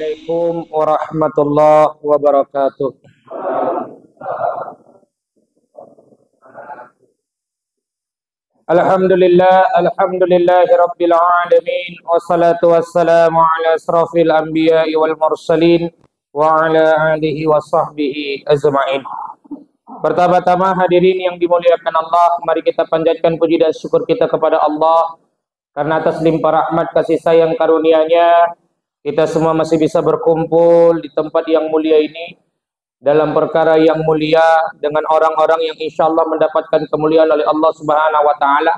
Assalamualaikum warahmatullahi wabarakatuh. Alhamdulillahi rabbil alamin. Wassalatu wassalamu ala asrafil anbiya'i wal mursalin wa ala alihi wa sahbihi ajma'in. Pertama-tama hadirin yang dimuliakan Allah, mari kita panjatkan puji dan syukur kita kepada Allah karena atas limpah rahmat kasih sayang karunia-Nya kita semua masih bisa berkumpul di tempat yang mulia ini dalam perkara yang mulia dengan orang-orang yang insya Allah mendapatkan kemuliaan oleh Allah Subhanahu wa taala,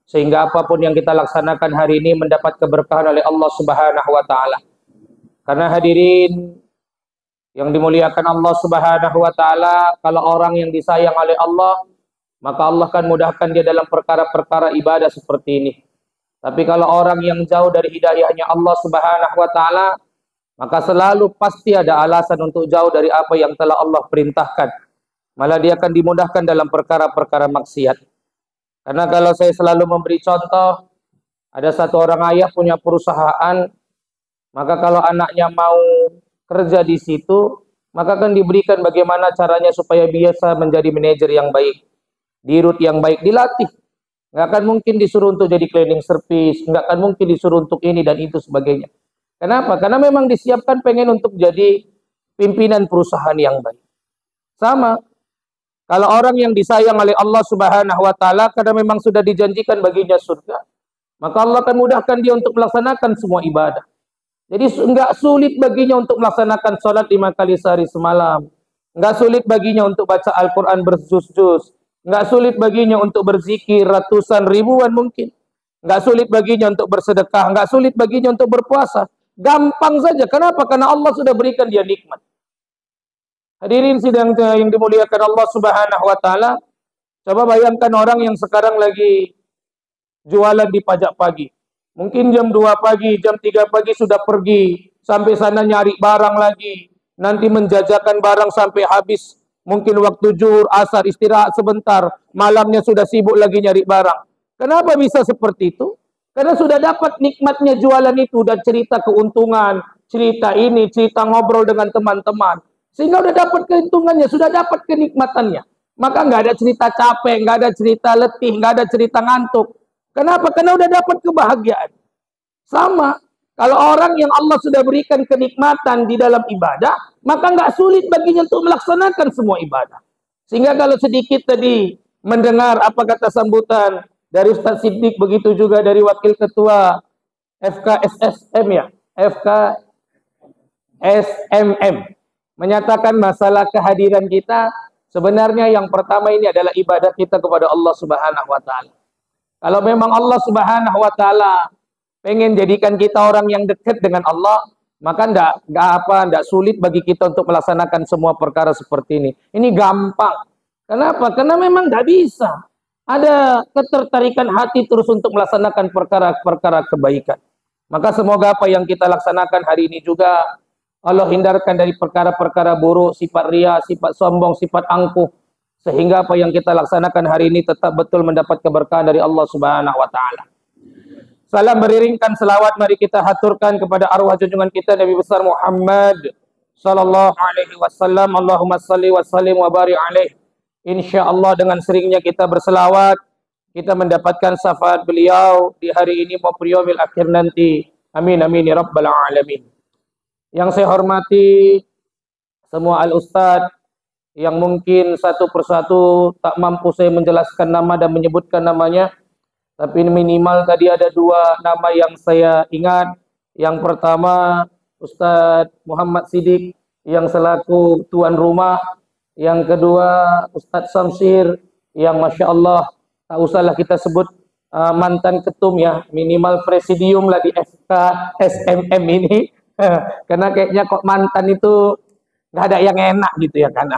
sehingga apapun yang kita laksanakan hari ini mendapat keberkahan oleh Allah Subhanahu wa taala. Karena hadirin yang dimuliakan Allah Subhanahu wa taala, kalau orang yang disayang oleh Allah, maka Allah akan mudahkan dia dalam perkara-perkara ibadah seperti ini. Tapi kalau orang yang jauh dari hidayahnya Allah Subhanahu wa taala, maka selalu pasti ada alasan untuk jauh dari apa yang telah Allah perintahkan. Malah dia akan dimudahkan dalam perkara-perkara maksiat. Karena kalau saya selalu memberi contoh, ada satu orang ayah punya perusahaan, maka kalau anaknya mau kerja di situ, maka akan diberikan bagaimana caranya supaya biasa menjadi manajer yang baik, dirut yang baik, dilatih. Nggak akan mungkin disuruh untuk jadi cleaning service, nggak akan mungkin disuruh untuk ini dan itu sebagainya. Kenapa? Karena memang disiapkan pengen untuk jadi pimpinan perusahaan yang baik. Sama, kalau orang yang disayang oleh Allah Subhanahu wa taala karena memang sudah dijanjikan baginya surga, maka Allah akan mudahkan dia untuk melaksanakan semua ibadah. Jadi nggak sulit baginya untuk melaksanakan sholat 5 kali sehari semalam, nggak sulit baginya untuk baca Al-Quran berjuz-juz, nggak sulit baginya untuk berzikir ratusan ribuan mungkin. Nggak sulit baginya untuk bersedekah, nggak sulit baginya untuk berpuasa. Gampang saja. Kenapa? Karena Allah sudah berikan dia nikmat. Hadirin sidang yang dimuliakan Allah Subhanahu wa taala, coba bayangkan orang yang sekarang lagi jualan di pajak pagi. Mungkin jam 2 pagi, jam 3 pagi sudah pergi, sampai sana nyari barang lagi. Nanti menjajakan barang sampai habis. Mungkin waktu zuhur, asar, istirahat sebentar, malamnya sudah sibuk lagi nyari barang. Kenapa bisa seperti itu? Karena sudah dapat nikmatnya jualan itu, dan cerita keuntungan, cerita ini, cerita ngobrol dengan teman-teman. Sehingga sudah dapat keuntungannya, sudah dapat kenikmatannya. Maka nggak ada cerita capek, nggak ada cerita letih, nggak ada cerita ngantuk. Kenapa? Karena sudah dapat kebahagiaan. Sama. Kalau orang yang Allah sudah berikan kenikmatan di dalam ibadah, maka nggak sulit baginya untuk melaksanakan semua ibadah. Sehingga kalau sedikit tadi mendengar apa kata sambutan dari Ustaz Siddiq, begitu juga dari Wakil Ketua FKSSM ya, FKSMM, menyatakan masalah kehadiran kita, sebenarnya yang pertama ini adalah ibadah kita kepada Allah Subhanahu wa taala. Kalau memang Allah Subhanahu wa taala pengen jadikan kita orang yang dekat dengan Allah, maka enggak sulit bagi kita untuk melaksanakan semua perkara seperti ini. Ini gampang. Kenapa? Karena memang enggak bisa. Ada ketertarikan hati terus untuk melaksanakan perkara-perkara kebaikan. Maka semoga apa yang kita laksanakan hari ini juga Allah hindarkan dari perkara-perkara buruk, sifat ria, sifat sombong, sifat angkuh, sehingga apa yang kita laksanakan hari ini tetap betul mendapat keberkahan dari Allah Subhanahu wa taala. Salam beriringkan selawat mari kita haturkan kepada arwah junjungan kita Nabi besar Muhammad sallallahu alaihi wasallam. Allahumma salli wa sallim wa barik alaihi. Insyaallah dengan seringnya kita berselawat, kita mendapatkan syafaat beliau di hari ini maupun yaumil akhir nanti. Amin amin ya rabbal alamin. Yang saya hormati semua al-ustad yang mungkin satu persatu tak mampu saya menjelaskan nama dan menyebutkan namanya, tapi minimal tadi ada 2 nama yang saya ingat. Yang pertama Ustadz Muhammad Siddiq yang selaku tuan rumah. Yang kedua Ustadz Samsir yang Masya Allah tak usahlah kita sebut mantan ketum ya, minimal presidium lah di FKSMM ini. Karena kayaknya kok mantan itu nggak ada yang enak gitu ya kan.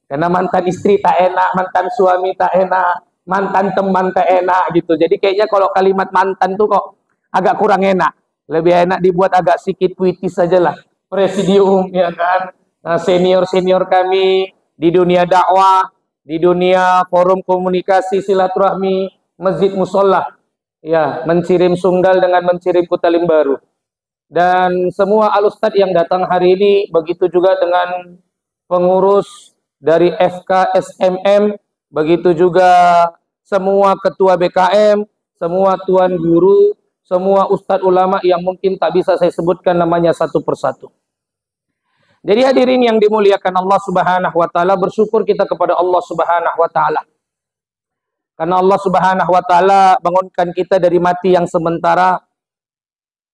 Karena mantan istri tak enak, mantan suami tak enak, mantan teman tak enak gitu. Jadi kayaknya kalau kalimat mantan tuh kok agak kurang enak. Lebih enak dibuat agak sedikit puitis sajalah. Presidium ya kan. Nah, senior-senior kami di dunia dakwah, di dunia forum komunikasi silaturahmi, masjid musola. Ya, mencirim sunggal dengan mencirim kutalim baru. dan semua al-ustadz yang datang hari ini, begitu juga dengan pengurus dari FKSMM, begitu juga semua ketua BKM, semua tuan guru, semua ustadz ulama yang mungkin tak bisa saya sebutkan namanya satu persatu. Jadi hadirin yang dimuliakan Allah Subhanahu wa taala, bersyukur kita kepada Allah Subhanahu wa taala. Karena Allah Subhanahu wa taala bangunkan kita dari mati yang sementara,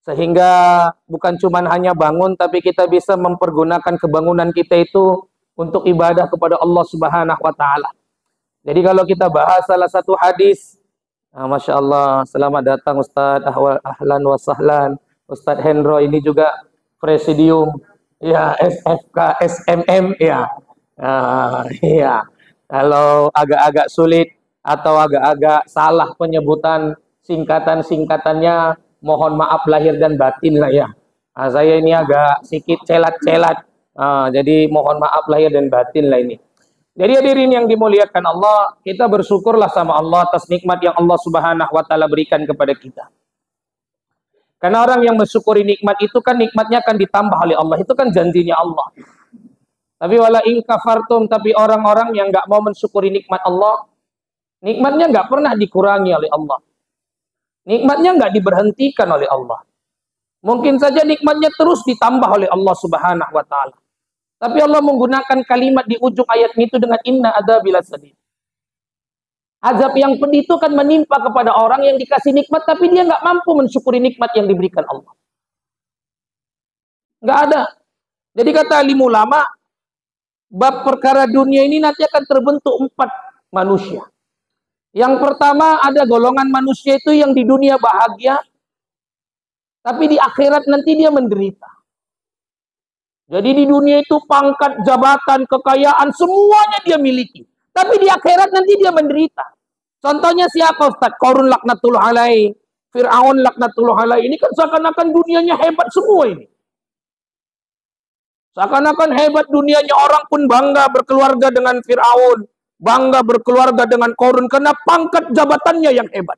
sehingga bukan cuma hanya bangun, tapi kita bisa mempergunakan kebangunan kita itu untuk ibadah kepada Allah Subhanahu wa taala. Jadi kalau kita bahas salah satu hadis, Masya Allah, selamat datang Ustadz, ahlan wa sahlan, Ustadz Hendro ini juga presidium ya SFK SMM ya. Iya. Kalau agak-agak sulit atau agak-agak salah penyebutan singkatan-singkatannya, mohon maaf lahir dan batin lah ya. Saya ini agak sedikit celat-celat. Jadi mohon maaf lahir dan batin lah ini. Jadi hadirin yang dimuliakan Allah, kita bersyukurlah sama Allah atas nikmat yang Allah Subhanahu wa taala berikan kepada kita. Karena orang yang mensyukuri nikmat itu kan nikmatnya akan ditambah oleh Allah. Itu kan janjinya Allah. Tapi wala in kafartum, tapi orang-orang yang nggak mau mensyukuri nikmat Allah, nikmatnya nggak pernah dikurangi oleh Allah. Nikmatnya nggak diberhentikan oleh Allah. Mungkin saja nikmatnya terus ditambah oleh Allah Subhanahu wa taala. Tapi Allah menggunakan kalimat di ujung ayat itu dengan inna adzabil sadid. Azab yang pedih itu kan menimpa kepada orang yang dikasih nikmat, tapi dia nggak mampu mensyukuri nikmat yang diberikan Allah. Nggak ada. Jadi kata alim ulama, bab perkara dunia ini nanti akan terbentuk 4 manusia. Yang pertama, ada golongan manusia itu yang di dunia bahagia, tapi di akhirat nanti dia menderita. Jadi di dunia itu pangkat, jabatan, kekayaan, semuanya dia miliki. Tapi di akhirat nanti dia menderita. Contohnya siapa Ustaz? Qarun laknatullah alaih, Fir'aun laknatullah alaih. Ini kan seakan-akan dunianya hebat semua ini. Seakan-akan hebat dunianya, orang pun bangga berkeluarga dengan Fir'aun, bangga berkeluarga dengan Qarun karena pangkat jabatannya yang hebat.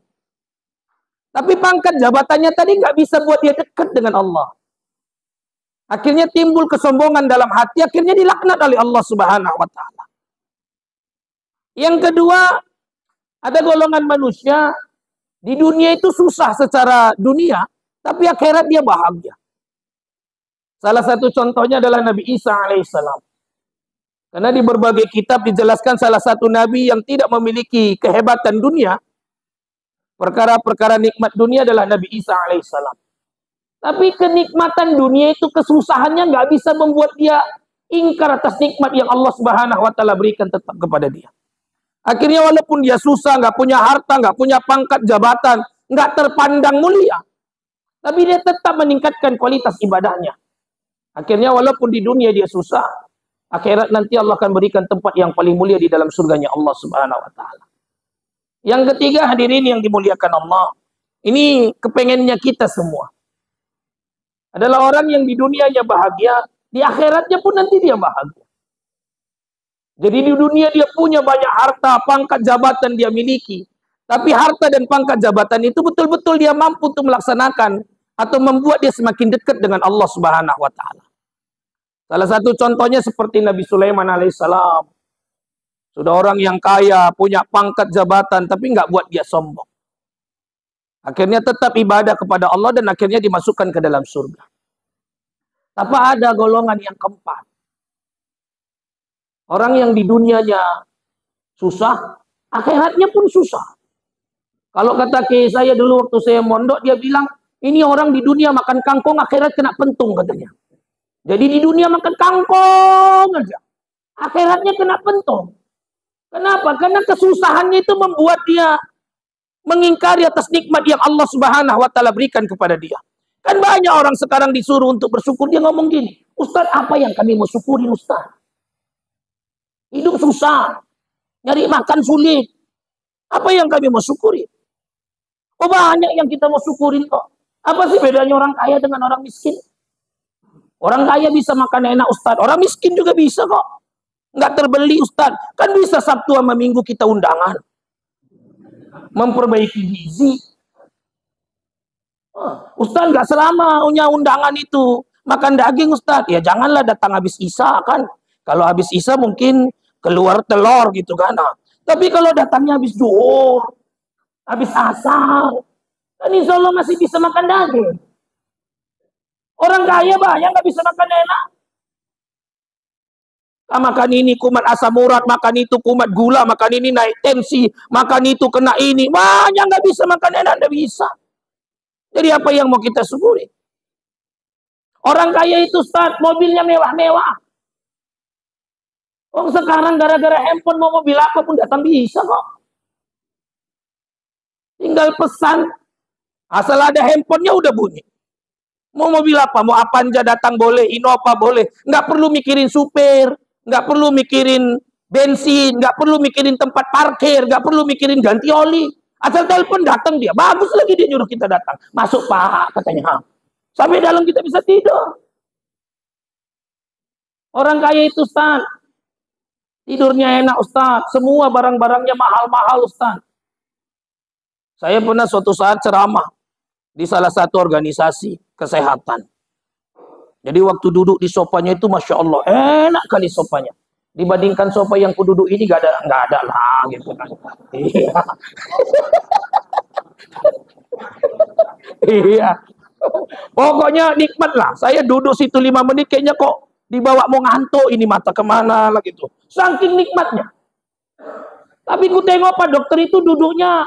Tapi pangkat jabatannya tadi nggak bisa buat dia dekat dengan Allah. Akhirnya timbul kesombongan dalam hati, akhirnya dilaknat oleh Allah Subhanahu wa taala. Yang kedua, ada golongan manusia di dunia itu susah secara dunia, tapi akhirat dia bahagia. Salah satu contohnya adalah Nabi Isa alaihissalam. Karena di berbagai kitab dijelaskan salah satu nabi yang tidak memiliki kehebatan dunia, perkara-perkara nikmat dunia adalah Nabi Isa alaihissalam. Tapi kenikmatan dunia itu, kesusahannya nggak bisa membuat dia ingkar atas nikmat yang Allah Subhanahu wa taala berikan tetap kepada dia. Akhirnya walaupun dia susah, nggak punya harta, nggak punya pangkat jabatan, nggak terpandang mulia, tapi dia tetap meningkatkan kualitas ibadahnya. Akhirnya walaupun di dunia dia susah, akhirat nanti Allah akan berikan tempat yang paling mulia di dalam surganya Allah Subhanahu wa taala. Yang ketiga, hadirin yang dimuliakan Allah, ini kepengennya kita semua. Adalah orang yang di dunianya bahagia, di akhiratnya pun nanti dia bahagia. Jadi di dunia dia punya banyak harta, pangkat jabatan dia miliki. Tapi harta dan pangkat jabatan itu betul-betul dia mampu untuk melaksanakan atau membuat dia semakin dekat dengan Allah Subhanahu wa taala. Salah satu contohnya seperti Nabi Sulaiman alaihissalam. Sudah orang yang kaya, punya pangkat jabatan, tapi nggak buat dia sombong. Akhirnya tetap ibadah kepada Allah dan akhirnya dimasukkan ke dalam surga. Tapi ada golongan yang keempat. Orang yang di dunianya susah, akhiratnya pun susah. Kalau kata kiai saya dulu waktu saya mondok, dia bilang, ini orang di dunia makan kangkung, akhirat kena pentung katanya. Jadi di dunia makan kangkung aja, akhiratnya kena pentung. Kenapa? Karena kesusahannya itu membuat dia mengingkari atas nikmat yang Allah Subhanahu wa taala berikan kepada dia. Kan banyak orang sekarang disuruh untuk bersyukur, dia ngomong gini, Ustaz, apa yang kami mau syukuri Ustaz? Hidup susah, nyari makan sulit. Apa yang kami mau syukuri? Oh, banyak yang kita mau syukurin kok. Apa sih bedanya orang kaya dengan orang miskin? Orang kaya bisa makan enak Ustaz, orang miskin juga bisa kok. Nggak terbeli Ustaz. Kan bisa Sabtu sama Minggu kita undangan. Memperbaiki gizi. Ustaz nggak selama punya undangan itu makan daging Ustaz. Ya janganlah datang habis Isya kan. Kalau habis Isya mungkin keluar telur gitu kan. Nah, tapi kalau datangnya habis zuhur, habis asar, kan insya Allah masih bisa makan daging. Orang kaya banyak nggak bisa makan enak. Makan ini kumat asam urat, makan itu kumat gula, makan ini naik tensi, makan itu kena ini. Banyak nggak bisa makan enak, nggak bisa. Jadi apa yang mau kita syukuri? Orang kaya itu Ustaz, mobilnya mewah-mewah. Oh sekarang gara-gara handphone mau mobil apapun datang bisa kok. Tinggal pesan, asal ada handphonenya udah bunyi. Mau mobil apa, mau Avanza datang boleh, Innova boleh. Nggak perlu mikirin supir, nggak perlu mikirin bensin, nggak perlu mikirin tempat parkir, nggak perlu mikirin ganti oli. Asal telepon datang dia, bagus lagi dia nyuruh kita datang. Masuk Pak, katanya. Sampai dalam kita bisa tidur. Orang kaya itu Ustaz, tidurnya enak Ustaz, semua barang-barangnya mahal-mahal Ustaz. Saya pernah suatu saat ceramah di salah satu organisasi kesehatan. Jadi waktu duduk di sofanya itu Masya Allah, enak kali sofanya. Dibandingkan sofa yang kududuk ini nggak ada lah gitu kan. Iya. Iya. Pokoknya nikmat lah. Saya duduk situ 5 menit kayaknya kok dibawa mau ngantuk ini mata kemana lah gitu. Saking nikmatnya. Tapi ku tengok Pak dokter itu duduknya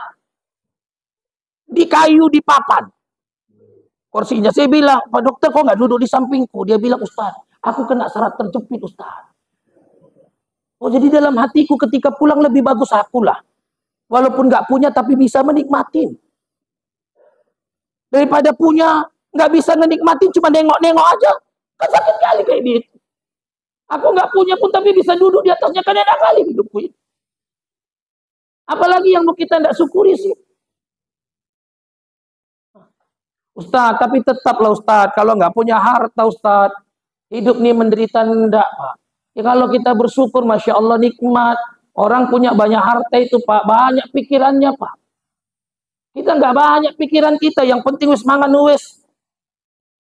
di kayu di papan. Kursinya saya bilang, Pak dokter kok nggak duduk di sampingku? Dia bilang, Ustaz, aku kena syarat terjepit Ustaz. Oh jadi dalam hatiku ketika pulang lebih bagus aku lah. Walaupun nggak punya tapi bisa menikmatin. Daripada punya nggak bisa menikmatin cuma nengok-nengok aja. Kan sakit kali kayak gitu. Aku nggak punya pun tapi bisa duduk di atasnya kan enak kali hidupku ini. Apalagi yang mau kita nggak syukuri sih. Ustaz, tapi tetaplah Ustaz, kalau nggak punya harta Ustaz, hidup nih menderita enggak Pak. Ya kalau kita bersyukur, Masya Allah nikmat. Orang punya banyak harta itu Pak, banyak pikirannya Pak. Kita nggak banyak pikiran kita, yang penting wis mangan wis.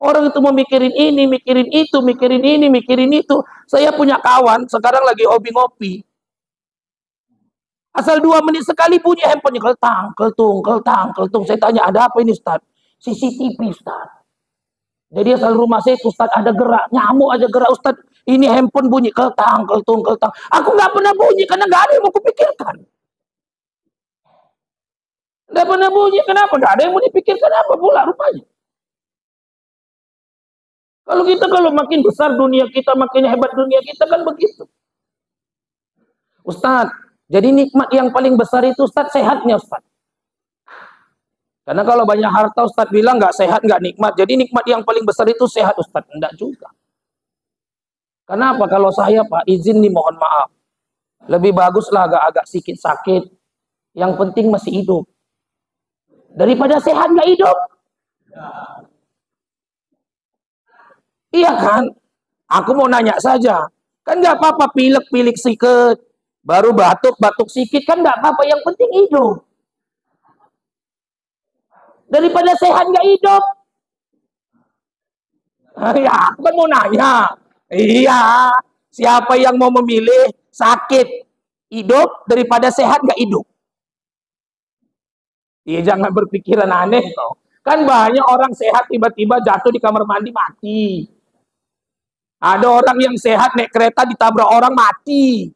Orang itu mau mikirin ini, mikirin itu, mikirin ini, mikirin itu. Saya punya kawan, sekarang lagi hobi ngopi. Asal 2 menit sekali bunyi handphonenya, keltang, keltung, keltang, keltung. Saya tanya, ada apa ini Ustaz? CCTV Ustaz. Jadi asal rumah saya itu Ustaz ada gerak, nyamuk aja gerak Ustaz. Ini handphone bunyi keltang, keltung, keltang. Aku nggak pernah bunyi karena nggak ada yang mau kupikirkan. Nggak pernah bunyi, kenapa? Nggak ada yang mau dipikirkan apa pula rupanya. Kalau makin besar dunia kita, makin hebat dunia kita kan begitu. Ustaz, jadi nikmat yang paling besar itu Ustaz sehatnya Ustaz. Karena kalau banyak harta Ustaz bilang nggak sehat, nggak nikmat. Jadi nikmat yang paling besar itu sehat Ustaz. Enggak juga. Kenapa? Kalau saya Pak, izin nih mohon maaf. Lebih baguslah agak-agak sedikit sakit. Yang penting masih hidup. Daripada sehat nggak hidup. Iya kan? Aku mau nanya saja. Kan nggak apa-apa pilek-pilek sikit. Baru batuk-batuk sikit. Kan nggak apa-apa. Yang penting hidup. Daripada sehat nggak hidup. Ya, aku kan mau nanya. Iya, siapa yang mau memilih sakit hidup daripada sehat nggak hidup? Iya, jangan berpikiran aneh toh. Kan banyak orang sehat tiba-tiba jatuh di kamar mandi mati. Ada orang yang sehat naik kereta ditabrak orang mati.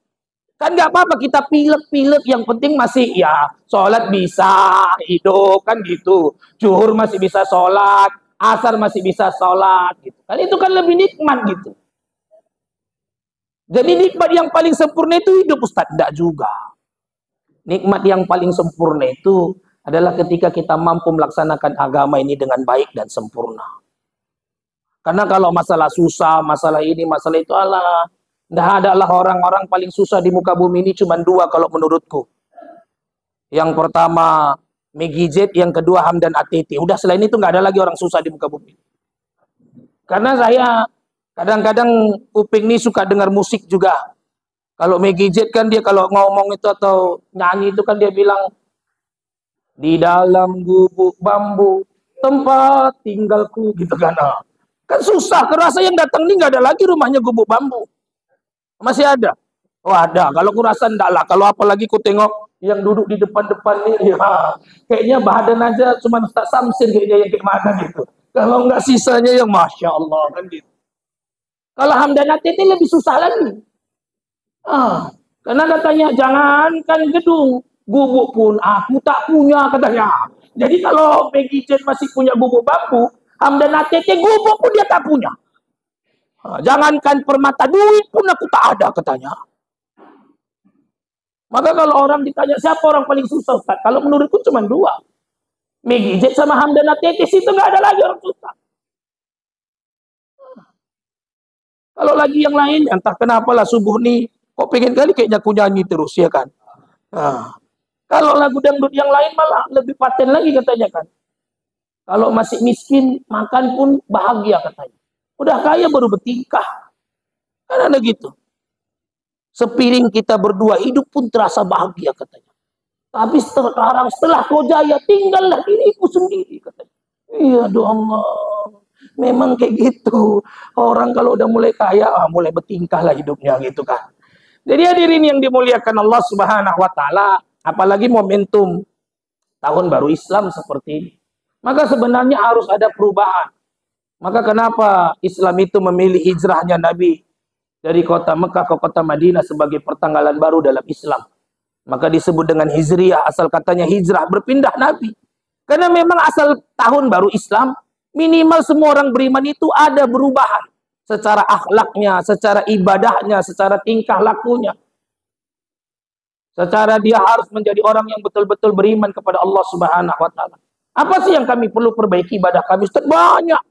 Kan nggak apa-apa kita pilek-pilek, yang penting masih ya sholat bisa hidup kan gitu. Zuhur masih bisa sholat, asar masih bisa sholat gitu. Kan itu kan lebih nikmat gitu. Jadi nikmat yang paling sempurna itu hidup Ustaz? Tidak juga. Nikmat yang paling sempurna itu adalah ketika kita mampu melaksanakan agama ini dengan baik dan sempurna. Karena kalau masalah susah, masalah ini, masalah itu Allah. Tidak adalah orang-orang paling susah di muka bumi ini cuma 2 kalau menurutku. Yang pertama Meggy Z, yang kedua Hamdan ATT. Udah selain itu nggak ada lagi orang susah di muka bumi. Karena saya kadang-kadang kuping ini suka dengar musik juga. Kalau Meggy Z kan dia kalau ngomong itu atau nyanyi itu kan dia bilang di dalam gubuk bambu tempat tinggalku gitu kan. Kan susah, kerasa yang datang ini nggak ada lagi rumahnya gubuk bambu. Masih ada? Oh ada, kalau kurasa enggak lah. Kalau apalagi ku tengok yang duduk di depan-depan nih, ya, kayaknya badan aja cuma Ustaz Samsin kayaknya yang kayak mana gitu. Kalau enggak sisanya yang Masya Allah kan gitu. Kalau Hamdana Tete lebih susah lagi. Karena katanya jangankan gedung, gubuk pun aku tak punya katanya. Jadi kalau Peggy Jen masih punya gubuk bambu, Hamdana Tete gubuk pun dia tak punya. Jangankan permata, duit pun aku tak ada katanya. Maka kalau orang ditanya siapa orang paling susah Ustaz, kalau menurutku cuma dua, Meggy Jet sama Hamdana Tete, itu nggak ada lagi orang susah. Kalau lagi yang lain, entah kenapa lah subuh nih, kok pengen kali kayaknya aku nyanyi terus ya kan. Kalau lagu dangdut yang lain malah lebih paten lagi katanya kan. Kalau masih miskin, makan pun bahagia katanya. Udah kaya baru bertingkah. Kan ada gitu. Sepiring kita berdua hidup pun terasa bahagia katanya. Tapi sekarang setelah kau jaya tinggallah diriku sendiri katanya. Iya doa Allah. Memang kayak gitu. Orang kalau udah mulai kaya, mulai bertingkah lah hidupnya gitu kan. Jadi hadirin yang dimuliakan Allah Subhanahu wa taala, apalagi momentum tahun baru Islam seperti ini. Maka sebenarnya harus ada perubahan. Maka kenapa Islam itu memilih hijrahnya Nabi dari kota Mekah ke kota Madinah sebagai pertanggalan baru dalam Islam. Maka disebut dengan hijriyah, asal katanya hijrah, berpindah Nabi. Karena memang asal tahun baru Islam, minimal semua orang beriman itu ada perubahan. Secara akhlaknya, secara ibadahnya, secara tingkah lakunya. Secara dia harus menjadi orang yang betul-betul beriman kepada Allah Subhanahu wa taala. Apa sih yang kami perlu perbaiki ibadah kami? Ustaz, banyak.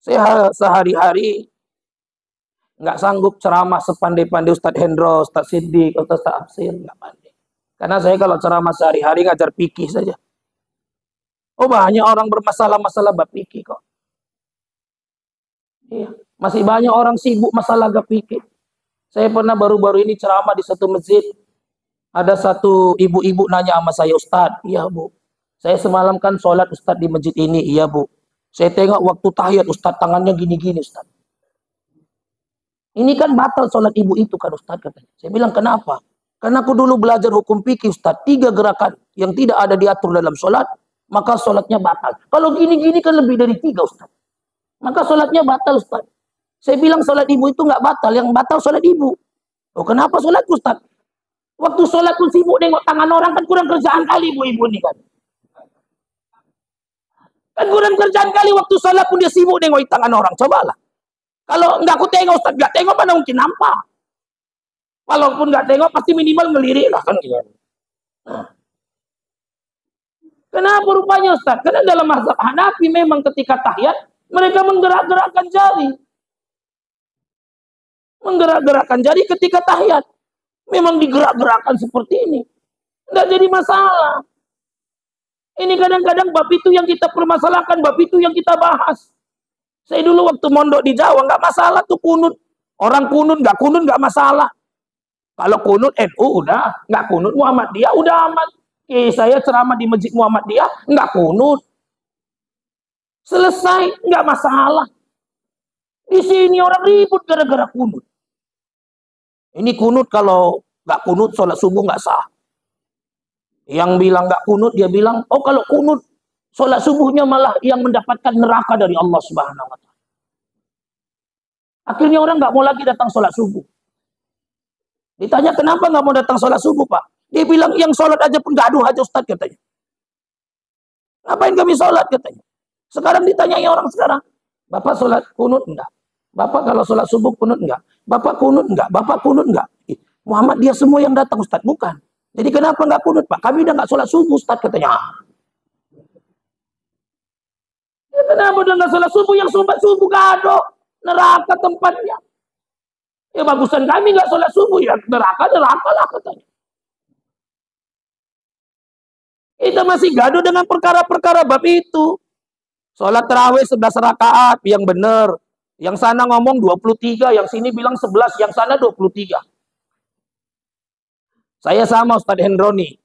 Saya sehari-hari nggak sanggup ceramah sepandai-pandai Ustaz Hendro, Ustaz Siddiq, Ustaz Absir, nggak pandai. Karena saya kalau ceramah sehari-hari ngajar fikih saja. Oh banyak orang bermasalah-masalah bab fikih kok. Iya, masih banyak orang sibuk masalah bab fikih. Saya pernah baru-baru ini ceramah di satu masjid. Ada satu ibu-ibu nanya sama saya, Ustaz, iya Bu. Saya semalam kan sholat Ustaz di masjid ini, iya Bu. Saya tengok waktu tahiyat Ustaz tangannya gini-gini Ustaz. Ini kan batal sholat ibu itu kan Ustaz katanya. Saya bilang kenapa? Karena aku dulu belajar hukum fikih Ustaz. 3 gerakan yang tidak ada diatur dalam sholat, maka sholatnya batal. Kalau gini-gini kan lebih dari 3 Ustaz. Maka sholatnya batal Ustaz. Saya bilang sholat ibu itu nggak batal, yang batal sholat ibu. Oh kenapa sholat Ustaz? Waktu sholat pun sibuk nengok tangan orang, kan kurang kerjaan kali ibu-ibu ini kan. Kan kurang kerjaan kali waktu sholat pun dia sibuk nengok tangan orang. Cobalah. Kalau nggak aku tengok Ustaz, nggak tengok mana mungkin nampak. Walaupun nggak tengok pasti minimal ngelirik lah kan gitu. Kenapa rupanya Ustaz? Karena dalam mazhab Hanafi memang ketika tahiyat mereka menggerak-gerakkan jari. Menggerak-gerakkan jari ketika tahiyat. Memang digerak-gerakkan seperti ini. Nggak jadi masalah. Ini kadang-kadang bab itu yang kita permasalahkan, bab itu yang kita bahas. Saya dulu waktu mondok di Jawa nggak masalah tuh kunut. Orang kunut nggak masalah. Kalau kunut NU udah, nggak kunut Muhammadiyah udah aman. Saya ceramah di Masjid Muhammadiyah nggak kunut. Selesai, nggak masalah. Di sini orang ribut gara-gara kunut. Ini kunut kalau nggak kunut sholat subuh nggak sah. Yang bilang nggak kunut dia bilang, oh kalau kunut sholat subuhnya malah yang mendapatkan neraka dari Allah Subhanahu wa taala. Akhirnya orang nggak mau lagi datang sholat subuh. Ditanya kenapa nggak mau datang sholat subuh Pak? Dia bilang yang sholat aja pun gaduh aja Ustaz katanya. Ngapain kami sholat katanya? Sekarang ditanyai orang sekarang, Bapak sholat kunut enggak? Bapak kalau sholat subuh kunut enggak? Bapak kunut enggak? Bapak kunut enggak? Muhammad dia semua yang datang Ustaz, bukan. Jadi kenapa enggak kunut Pak? Kami udah enggak sholat subuh Ustaz katanya. Ya, kenapa udah enggak sholat subuh? Yang sholat subuh gaduh, neraka tempatnya. Ya bagusan kami enggak sholat subuh, ya neraka lah katanya. Kita masih gaduh dengan perkara-perkara bab itu. Sholat tarawih 11 rakaat yang benar. Yang sana ngomong 23, yang sini bilang 11, yang sana 23. Saya sama Ustadz Hendroni.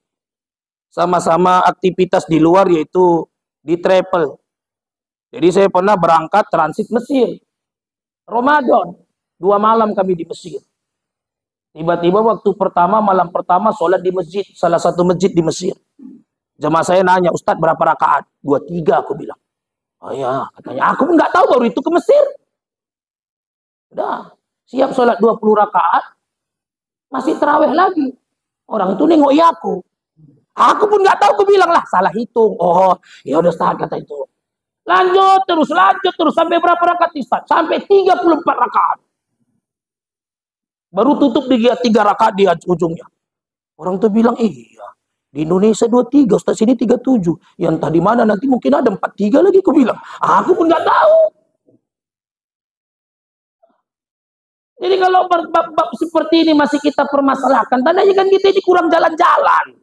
Sama-sama aktivitas di luar yaitu di travel. Jadi saya pernah berangkat transit Mesir. Ramadan, 2 malam kami di Mesir. Tiba-tiba waktu pertama, malam pertama sholat di masjid, salah satu masjid di Mesir. Jemaah saya nanya, Ustadz berapa rakaat? 23 aku bilang. Oh ya, katanya. Aku pun nggak tahu, baru itu ke Mesir. Udah, siap sholat 20 rakaat, masih terawih lagi. Orang itu nengok ya aku. Aku pun nggak tahu, aku bilang lah, salah hitung. Oh, ya udah Ustaz, kata itu. Lanjut terus, sampai berapa rakaat Ustaz? Sampai 34 rakaat. Baru tutup di 3 rakaat di ujungnya. Orang tuh bilang, iya, di Indonesia 23, Ustaz sini 37. Yang tadi mana nanti mungkin ada 43 lagi, aku bilang. Aku pun nggak tahu. Jadi kalau bab-bab seperti ini masih kita permasalahkan, tandanya kan kita ini kurang jalan-jalan.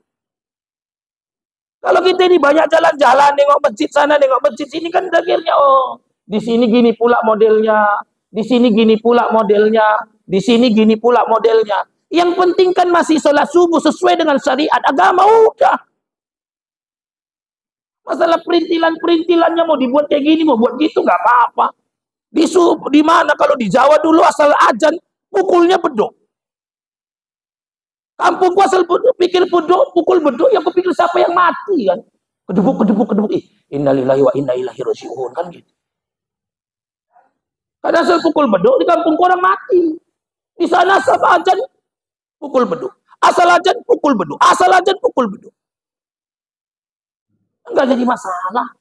Kalau kita ini banyak jalan-jalan, nengok masjid sana, nengok masjid sini, kan akhirnya, oh, di sini gini pula modelnya, di sini gini pula modelnya, di sini gini pula modelnya. Yang penting kan masih sholat subuh sesuai dengan syariat agama, udah. Masalah perintilan-perintilannya mau dibuat kayak gini, mau buat gitu, nggak apa-apa. Di mana kalau di Jawa dulu asal ajan, pukulnya beduk. Kampungku asal pikir beduk, pukul beduk, yang kupikir siapa yang mati kan. Kedebuk. Innalillahi wa inna ilaihi raji'un kan gitu. Karena asal pukul beduk, di kampung orang mati. Di sana asal ajan, pukul beduk. Asal ajan, pukul beduk. Asal ajan, pukul beduk. Enggak jadi masalah.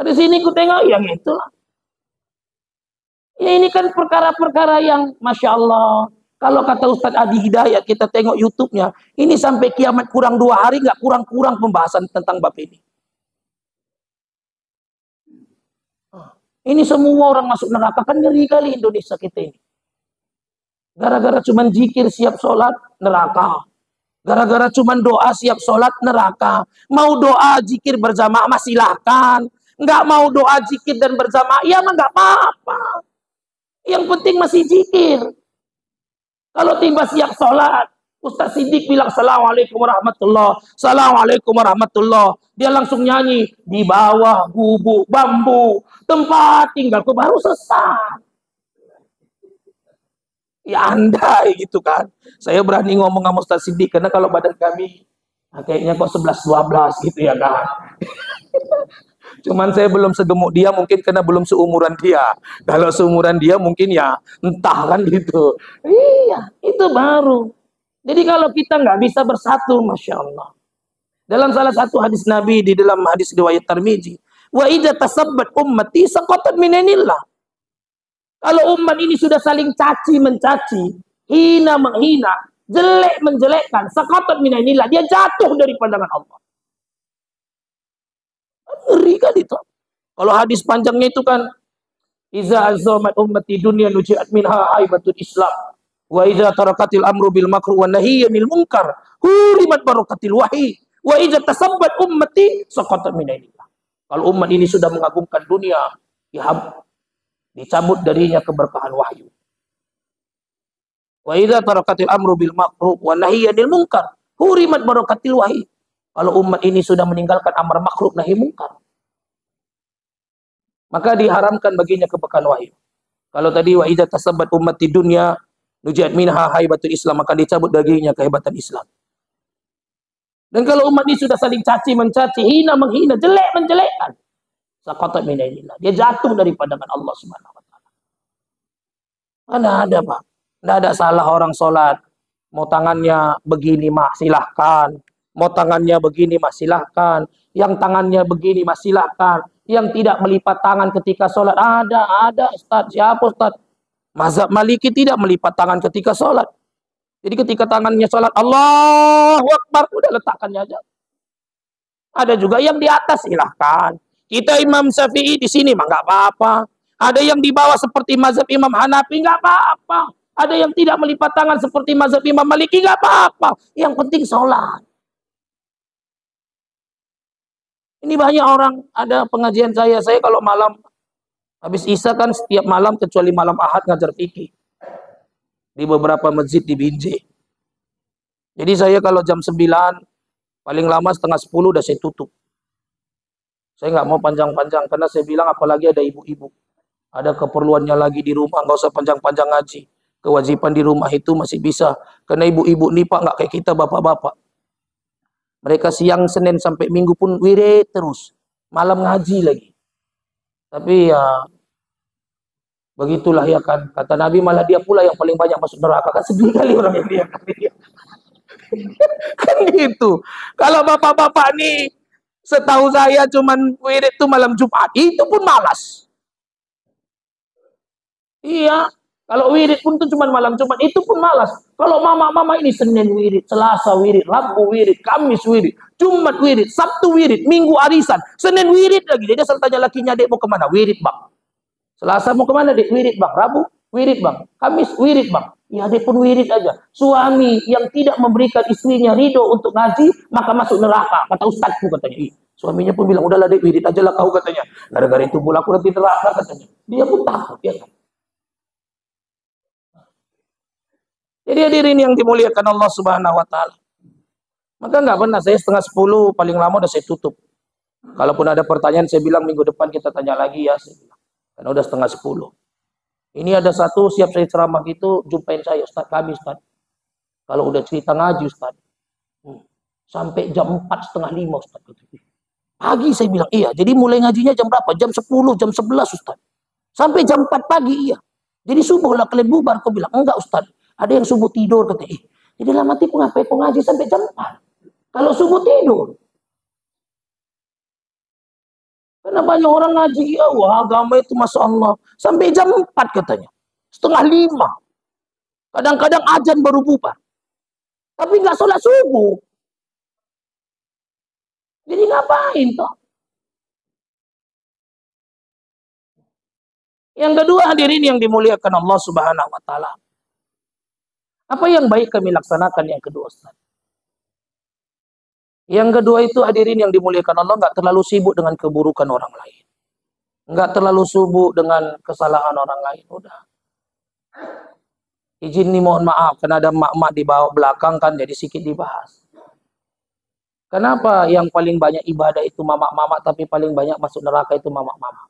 Di sini ku tengok yang itulah. Ya ini kan perkara-perkara yang Masya Allah. Kalau kata Ustadz Adi Hidayat, kita tengok YouTube-nya, ini sampai kiamat kurang 2 hari, nggak kurang-kurang pembahasan tentang bab ini. Ini semua orang masuk neraka, kan ngeri kali Indonesia kita ini. Gara-gara cuman zikir siap sholat, neraka. Gara-gara cuman doa siap sholat, neraka. Mau doa zikir berjamaah, silahkan. Nggak mau doa zikir dan berjamaah, ya mah nggak apa-apa. Yang penting masih zikir. Kalau tiba siap sholat, Ustaz Siddiq bilang Assalamualaikum warahmatullah, Assalamualaikum warahmatullah. Dia langsung nyanyi di bawah gubuk bambu tempat tinggalku, baru sesat. Ya andai gitu kan. Saya berani ngomong sama Ustaz Siddiq karena kalau badan kami kayaknya kok 11-12 gitu ya kan. Cuman saya belum segemuk dia, mungkin karena belum seumuran dia. Kalau seumuran dia mungkin ya entah kan gitu. Iya, itu baru. Jadi kalau kita nggak bisa bersatu, Masya Allah. Dalam salah satu hadis Nabi, di dalam hadis riwayat Tirmidzi, wa idza tasabbat ummati saqatat minanillah. Kalau umat ini sudah saling caci mencaci, hina menghina, jelek menjelekkan, saqatat minanillah, dia jatuh dari pandangan Allah. Ngeri kan itu. Kalau hadis panjangnya itu kan, iza azamat ummati dunya nujiat minha aibatul Islam, wa iza tarakatil amru bil makruh wa nahiyyanil munkar hurimat barakatil wahyi, wa iza tasabbat ummati saqatat minanillah. Kalau umat ini sudah mengagungkan dunia, ya dicabut darinya keberkahan wahyu. Wa iza tarakatil amru bil makruh wa nahiyyanil munkar hurimat barakatil wahyi. Kalau umat ini sudah meninggalkan amar makruh nahi mungkar, maka diharamkan baginya keberkahan wahyu. Kalau tadi wa idza tasabbat ummati dunya nujiat minha haibatul Islam, maka dicabut baginya kehebatan Islam. Dan kalau umat ini sudah saling caci mencaci, hina menghina, jelek menjelekkan, saqatat minanillah, dia jatuh dari pandangan Allah Subhanahu wa taala. Mana ada, Pak? Tidak ada salah orang sholat, mau tangannya begini mah silahkan, mau tangannya begini mah silahkan, yang tangannya begini mah silahkan, yang tidak melipat tangan ketika sholat ada Ustaz. Siapa Ustaz? Mazhab Maliki tidak melipat tangan ketika sholat. Jadi ketika tangannya sholat Allahu Akbar, udah letakkannya aja. Ada juga yang di atas, silahkan. Kita Imam Syafi'i di sini mah nggak apa-apa. Ada yang di bawah seperti mazhab Imam Hanafi, nggak apa-apa. Ada yang tidak melipat tangan seperti mazhab Imam Maliki, nggak apa-apa. Yang penting sholat. Ini banyak orang, ada pengajian saya kalau malam habis Isya kan setiap malam kecuali malam Ahad ngajar fikih di beberapa masjid di Binjai. Jadi saya kalau jam 9 paling lama setengah 10 udah saya tutup. Saya nggak mau panjang-panjang karena saya bilang apalagi ada ibu-ibu. Ada keperluannya lagi di rumah, nggak usah panjang-panjang ngaji. Kewajiban di rumah itu masih bisa. Karena ibu-ibu nih Pak nggak kayak kita bapak-bapak. Mereka siang Senin sampai Minggu pun wirid terus. Malam ngaji lagi. Tapi ya begitulah ya kan. Kata Nabi malah dia pula yang paling banyak masuk neraka. Kan sedih kali orang yang dia. Kan gitu. Kalau bapak-bapak nih setahu saya cuman wirid itu malam Jumat. Itu pun malas. Iya, kalau wirid pun itu cuma malam Jumat, itu pun malas. Kalau mama-mama ini Senin wirid, Selasa wirid, Rabu wirid, Kamis wirid, Jumat wirid, Sabtu wirid, Minggu arisan, Senin wirid lagi. Jadi asal tanya lakinya, Dek mau kemana? Wirid bang. Selasa mau kemana Dek? Wirid bang. Rabu wirid bang. Kamis wirid bang. Ya Dek pun wirid aja. Suami yang tidak memberikan istrinya ridho untuk ngaji, maka masuk neraka. Kata ustadzku katanya. Suaminya pun bilang, udahlah Dek wirid aja lah kau katanya. Gara-gara itu pula aku nanti neraka katanya. Dia pun takut ya kan. Jadi hadirin yang dimuliakan Allah Subhanahu wa taala. Maka nggak pernah saya 9:30 paling lama udah saya tutup. Kalaupun ada pertanyaan saya bilang minggu depan kita tanya lagi ya, saya bilang. Karena udah 9:30. Ini ada satu siap saya ceramah gitu, jumpain saya Ustaz kami Ustaz. Kalau udah cerita ngaji Ustaz. Sampai jam 4:30 Ustaz. Pagi saya bilang, iya. Jadi mulai ngajinya jam berapa? Jam 10, jam 11 Ustaz. Sampai jam 4 pagi iya. Jadi subuh lah kalian bubar. Kau bilang, enggak Ustaz. Ada yang subuh tidur katanya. Jadi dalam hati ngapain kau ngaji sampai jam 4? Kalau subuh tidur. Karena banyak orang ngaji, ya wah agama itu Masya Allah. Sampai jam 4 katanya. 4:30. Kadang-kadang azan baru bubar. Tapi nggak sholat subuh. Jadi ngapain toh? Yang kedua hadirin yang dimuliakan Allah Subhanahu wa taala. Apa yang baik kami laksanakan yang kedua Ustaz? Yang kedua itu hadirin yang dimuliakan Allah nggak terlalu sibuk dengan keburukan orang lain. Nggak terlalu sibuk dengan kesalahan orang lain. Udah. Izin nih mohon maaf karena ada mak-mak di bawah belakang kan jadi sedikit dibahas. Kenapa yang paling banyak ibadah itu mama-mama tapi paling banyak masuk neraka itu mama-mama?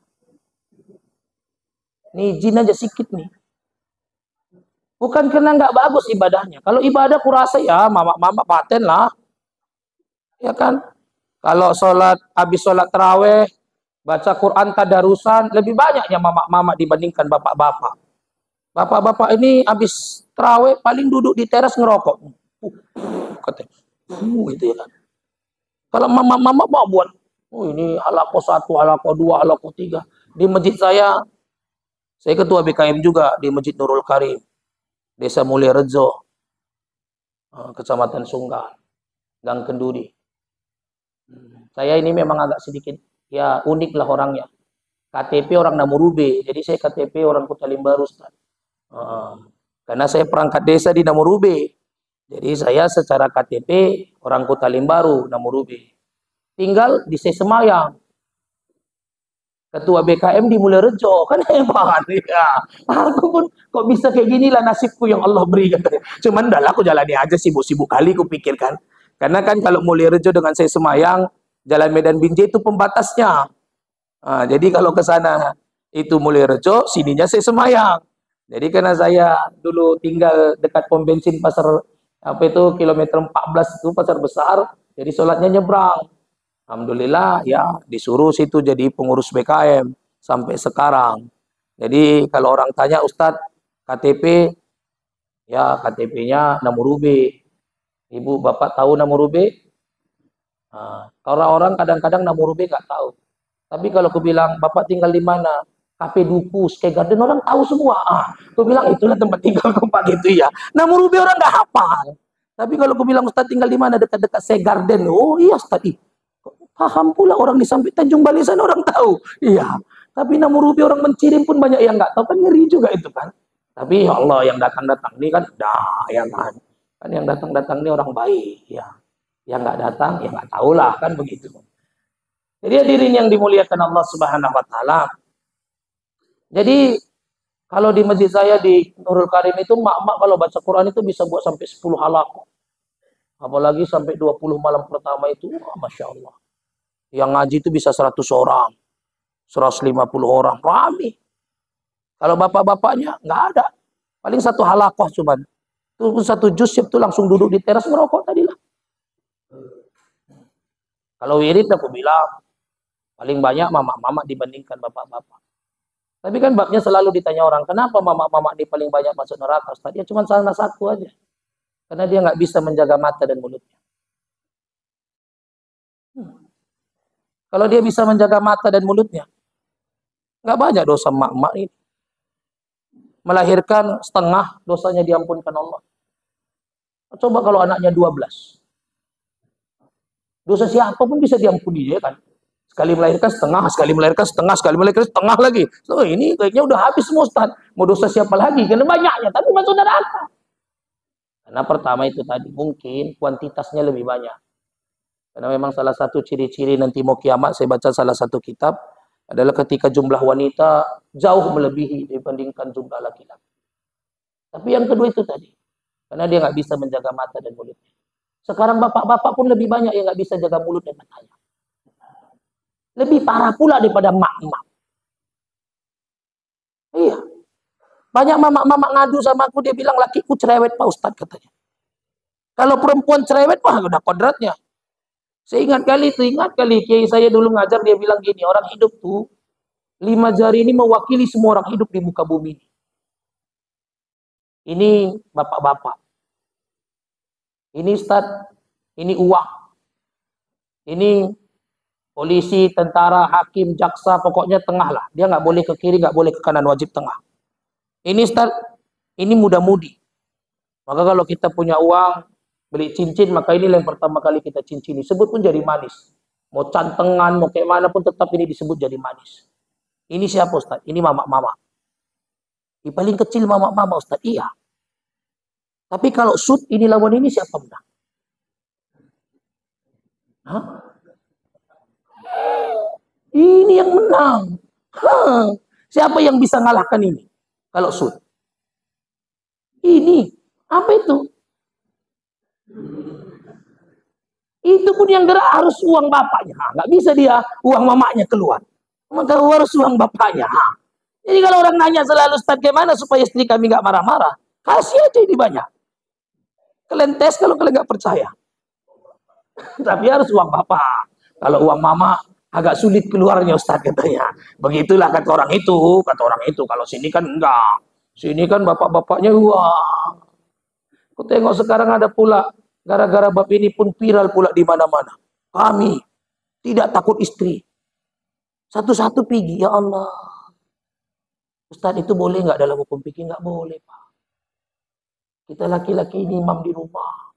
Nih izin aja sedikit nih. Bukan karena nggak bagus ibadahnya. Kalau ibadah kurasa ya mama-mama paten lah. Ya kan? Kalau habis sholat taraweh, baca Quran tadarusan, lebih banyaknya mama-mama dibandingkan bapak-bapak. Bapak-bapak ini habis taraweh paling duduk di teras ngerokok. Katanya. Gitu ya kan. Kalau mama-mama mau buat, ini halaqah 1, halaqah 2, halaqah 3. Di masjid saya ketua BKM juga di Masjid Nurul Karim. Desa Mulia Rejo, Kecamatan Sunggal, Gang Kenduri. Saya ini memang agak sedikit, ya unik lah orangnya. KTP orang Namurube, jadi saya KTP orang Kota Limbaru, Ustaz. Karena saya perangkat desa di Namurube, jadi saya secara KTP orang Kota Limbaru, Namurube. Tinggal di Sesemayang. Ketua BKM di Mulyorejo, kan hebat ya. Aku pun kok bisa kayak gini lah nasibku yang Allah beri katanya. Cuman dah aku jalani aja sibuk-sibuk kali ku pikirkan. Karena kan kalau Mulyorejo dengan saya Semayang, Jalan Medan Binjai itu pembatasnya. Jadi kalau ke sana itu Mulyorejo, sininya saya Semayang. Jadi karena saya dulu tinggal dekat pom bensin pasar kilometer 14 itu pasar besar, jadi sholatnya nyebrang. Alhamdulillah ya disuruh situ jadi pengurus BKM sampai sekarang. Jadi kalau orang tanya Ustadz KTP, ya KTP-nya Namurube. Ibu bapak tahu Namurube? Orang-orang kadang-kadang Namurube nggak tahu. Tapi kalau aku bilang bapak tinggal di mana? Cafe Duku, Sky Garden orang tahu semua. Aku bilang itulah tempat tinggal Pak gitu ya. Namurube orang nggak hafal. Tapi kalau aku bilang Ustadz tinggal di mana dekat-dekat Sky Garden, oh iya Ustadz. Paham pula orang di samping Tanjung Balai sana orang tahu. Iya. Tapi Namurube orang Mencirim pun banyak yang nggak tahu, kan ngeri juga itu kan. Tapi ya Allah yang datang-datang ini kan ya kan. Kan yang datang-datang ini orang baik ya. Yang nggak datang ya nggak tahu lah kan begitu. Jadi hadirin yang dimuliakan Allah Subhanahu wa taala. Jadi kalau di masjid saya di Nurul Karim itu mak-mak kalau baca Quran itu bisa buat sampai 10 halaqah. Apalagi sampai 20 malam pertama itu, Masya Allah. Yang ngaji itu bisa 100 orang, 150 orang, rame. Kalau bapak-bapaknya nggak ada. Paling satu halakoh cuman. Itu satu juz itu langsung duduk di teras merokok tadi lah. Kalau wirid aku bilang paling banyak mama-mama dibandingkan bapak-bapak. Tapi kan babnya selalu ditanya orang, kenapa mama-mama ini paling banyak masuk neraka Ustaz? Ya cuma salah satu aja. Karena dia nggak bisa menjaga mata dan mulutnya. Kalau dia bisa menjaga mata dan mulutnya, nggak banyak dosa mak-mak ini. Melahirkan setengah dosanya diampunkan Allah. Coba kalau anaknya 12. Dosa siapa pun bisa diampuni ya kan. Sekali melahirkan setengah, sekali melahirkan setengah, sekali melahirkan setengah lagi. So, ini kayaknya udah habis semua Ustaz. Mau dosa siapa lagi? Karena banyaknya, tapi masuk neraka. Karena pertama itu tadi, mungkin kuantitasnya lebih banyak. Karena memang salah satu ciri-ciri nanti mau kiamat, saya baca salah satu kitab, adalah ketika jumlah wanita jauh melebihi dibandingkan jumlah laki-laki. Tapi yang kedua itu tadi, karena dia nggak bisa menjaga mata dan mulutnya. Sekarang bapak-bapak pun lebih banyak yang nggak bisa jaga mulut dan matanya. Lebih parah pula daripada mak-mak. Iya. Banyak mama-mama ngadu sama aku, dia bilang lakiku cerewet Pak Ustadz katanya. Kalau perempuan cerewet, wah udah kodratnya. Saya ingat kali kiai saya dulu ngajar, dia bilang gini, orang hidup tuh 5 jari ini mewakili semua orang hidup di muka bumi. Ini bapak-bapak. Ini Ustadz, ini uang. Ini polisi, tentara, hakim, jaksa, pokoknya tengah lah. Dia nggak boleh ke kiri, nggak boleh ke kanan, wajib tengah. Ini Ustaz, ini muda-mudi. Maka kalau kita punya uang, beli cincin, maka inilah yang pertama kali kita cincini. Sebut pun jadi manis. Mau cantengan, mau kayak mana pun tetap ini disebut jadi manis. Ini siapa Ustaz? Ini mama-mama. Di paling kecil mama-mama Ustaz, iya. Tapi kalau sud, ini lawan ini siapa menang? Hah? Ini yang menang. Siapa yang bisa ngalahkan ini? Kalau sud. Ini. Apa itu? Itu pun yang gerak harus uang bapaknya. Nggak bisa dia uang mamanya keluar. Maka harus uang bapaknya. Jadi kalau orang nanya selalu, Ustaz, gimana supaya istri kami nggak marah-marah? Kasih aja ini banyak. Kalian tes kalau kalian nggak percaya. Tapi harus uang bapak. Kalau uang mama agak sulit keluarnya Ustaz katanya. Begitulah kata orang itu. Kalau sini kan enggak. Sini kan bapak-bapaknya wah. Aku tengok sekarang ada pula gara-gara bab ini pun viral pula di mana-mana. Kami tidak takut istri. Satu-satu pergi, ya Allah. Ustaz itu boleh nggak dalam hukum fikih? Nggak boleh Pak. Kita laki-laki ini imam di rumah.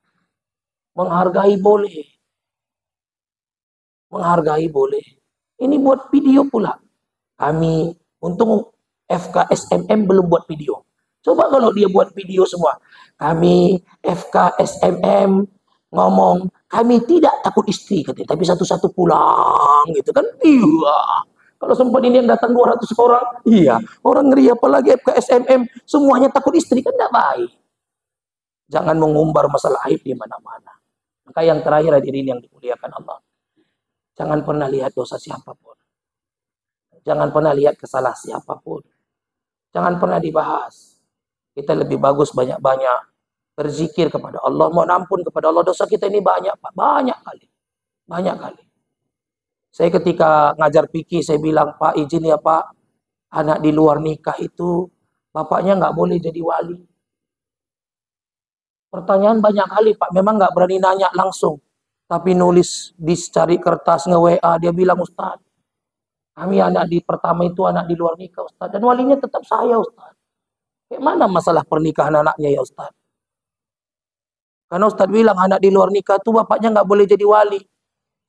Menghargai boleh. Menghargai boleh. Ini buat video pula. Kami, untung FKSMM belum buat video. Coba kalau dia buat video semua. Kami, FKSMM, ngomong, kami tidak takut istri, katanya, tapi satu-satu pulang, gitu kan. Iya. Kalau sempat ini yang datang 200 orang, iya. Orang ngeri apalagi FKSMM, semuanya takut istri, kan tidak baik. Jangan mengumbar masalah aib di mana-mana. Maka yang terakhir hadirin yang dimuliakan Allah. Jangan pernah lihat dosa siapapun. Jangan pernah lihat kesalahan siapapun. Jangan pernah dibahas. Kita lebih bagus banyak-banyak berzikir kepada Allah. Mohon ampun kepada Allah. Dosa kita ini banyak, Pak. Banyak kali. Banyak kali. Saya ketika ngajar fikih, saya bilang, Pak izin ya Pak, anak di luar nikah itu, bapaknya nggak boleh jadi wali. Pertanyaan banyak kali Pak, memang nggak berani nanya langsung. Tapi nulis di cari kertas nge-WA, dia bilang, Ustaz, kami anak di pertama itu anak di luar nikah Ustaz. Dan walinya tetap saya Ustaz. Kayak mana masalah pernikahan anaknya ya Ustaz? Karena Ustaz bilang anak di luar nikah itu bapaknya nggak boleh jadi wali.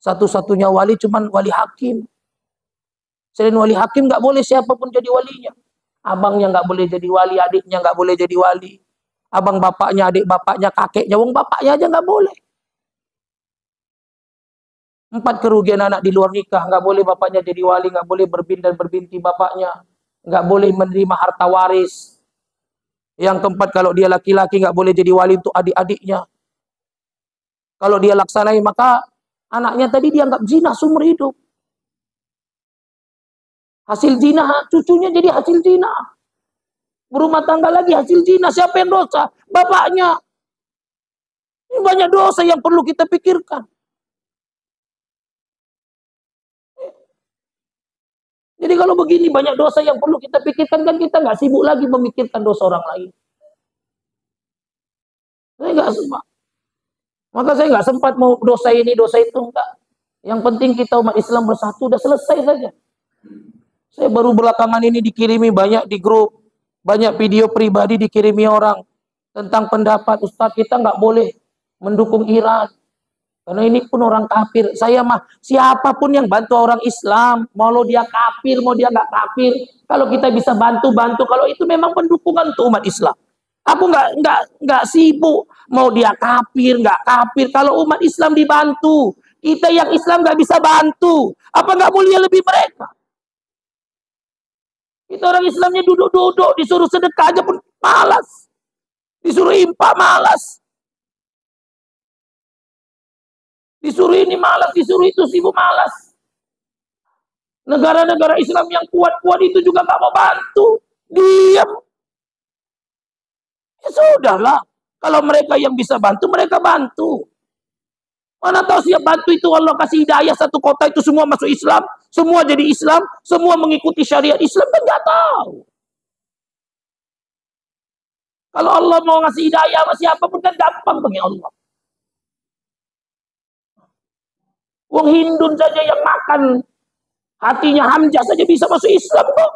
Satu-satunya wali cuman wali hakim. Selain wali hakim nggak boleh siapapun jadi walinya. Abangnya nggak boleh jadi wali, adiknya nggak boleh jadi wali. Abang bapaknya, adik bapaknya, kakeknya, wong bapaknya aja nggak boleh. 4 kerugian anak di luar nikah, nggak boleh bapaknya jadi wali, nggak boleh berbin dan berbinti bapaknya, nggak boleh menerima harta waris. Yang keempat, kalau dia laki-laki nggak boleh jadi wali untuk adik-adiknya. Kalau dia laksanain, maka anaknya tadi dianggap zina seumur hidup. Hasil zina, cucunya jadi hasil zina. Berumah tangga lagi hasil zina. Siapa yang dosa? Bapaknya. Ini banyak dosa yang perlu kita pikirkan. Jadi kalau begini banyak dosa yang perlu kita pikirkan, kan kita nggak sibuk lagi memikirkan dosa orang lain. Saya nggak sempat. Maka saya nggak sempat mau dosa ini, dosa itu, enggak. Yang penting kita umat Islam bersatu, udah selesai saja. Saya baru belakangan ini dikirimi banyak di grup, banyak video pribadi dikirimi orang tentang pendapat Ustadz kita nggak boleh mendukung Iran. Karena ini pun orang kafir. Saya mah siapapun yang bantu orang Islam, mau dia kafir, mau dia nggak kafir, kalau kita bisa bantu. Kalau itu memang pendukungan untuk umat Islam. Aku nggak sibuk mau dia kafir, nggak kafir. Kalau umat Islam dibantu, kita yang Islam nggak bisa bantu, apa nggak mulia lebih mereka? Kita orang Islamnya duduk-duduk, disuruh sedekah aja pun malas, disuruh infak malas. Disuruh ini malas, disuruh itu sibuk malas. Negara-negara Islam yang kuat-kuat itu juga nggak mau bantu, diam. Ya sudahlah, kalau mereka yang bisa bantu, mereka bantu. Mana tahu siap bantu itu Allah kasih hidayah satu kota itu semua masuk Islam, semua jadi Islam, semua mengikuti syariat Islam, kan nggak tahu. Kalau Allah mau ngasih hidayah sama siapapun kan gampang bagi Allah. Wong Hindun saja yang makan hatinya Hamzah saja bisa masuk Islam kok.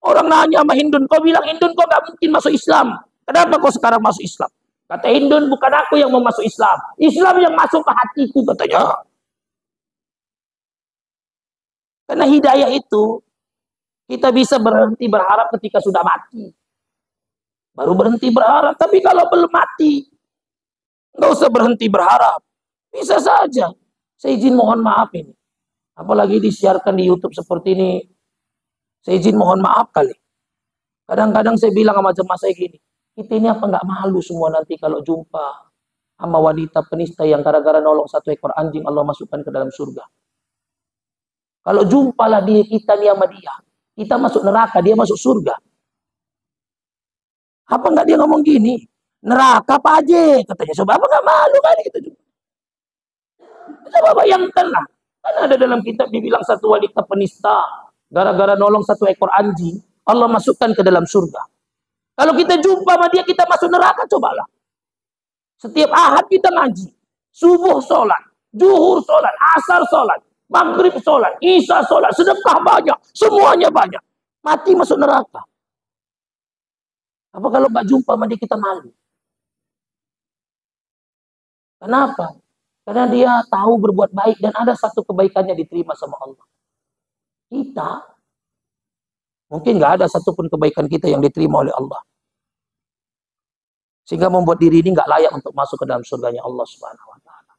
Orang nanya sama Hindun, kau bilang Hindun kok nggak mungkin masuk Islam. Kenapa kau sekarang masuk Islam? Kata Hindun, bukan aku yang mau masuk Islam. Islam yang masuk ke hatiku, katanya. Karena hidayah itu, kita bisa berhenti berharap ketika sudah mati. Baru berhenti berharap. Tapi kalau belum mati, nggak usah berhenti berharap. Bisa saja. Saya izin mohon maaf ini. Apalagi disiarkan di YouTube seperti ini. Saya izin mohon maaf kali. Kadang-kadang saya bilang sama jemaah saya gini, kita ini apa nggak malu semua nanti kalau jumpa sama wanita penista yang gara-gara nolong satu ekor anjing Allah masukkan ke dalam surga. Kalau jumpalah dia kita nih sama dia, kita masuk neraka, dia masuk surga. Apa nggak dia ngomong gini? Neraka apa aja katanya. Coba apa nggak malu kan gitu juga. Coba bayangkanlah. Kan ada dalam kitab dibilang satu wanita penista gara-gara nolong satu ekor anjing Allah masukkan ke dalam surga. Kalau kita jumpa sama dia kita masuk neraka, cobalah. Setiap Ahad kita ngaji, subuh sholat, zuhur sholat, asar sholat, maghrib sholat, isya sholat, sedekah banyak, semuanya banyak. Mati masuk neraka. Apa kalau nggak jumpa sama dia kita malu? Kenapa? Karena dia tahu berbuat baik dan ada satu kebaikannya diterima sama Allah. Kita mungkin nggak ada satupun kebaikan kita yang diterima oleh Allah. Sehingga membuat diri ini nggak layak untuk masuk ke dalam surganya Allah Subhanahu wa Ta'ala.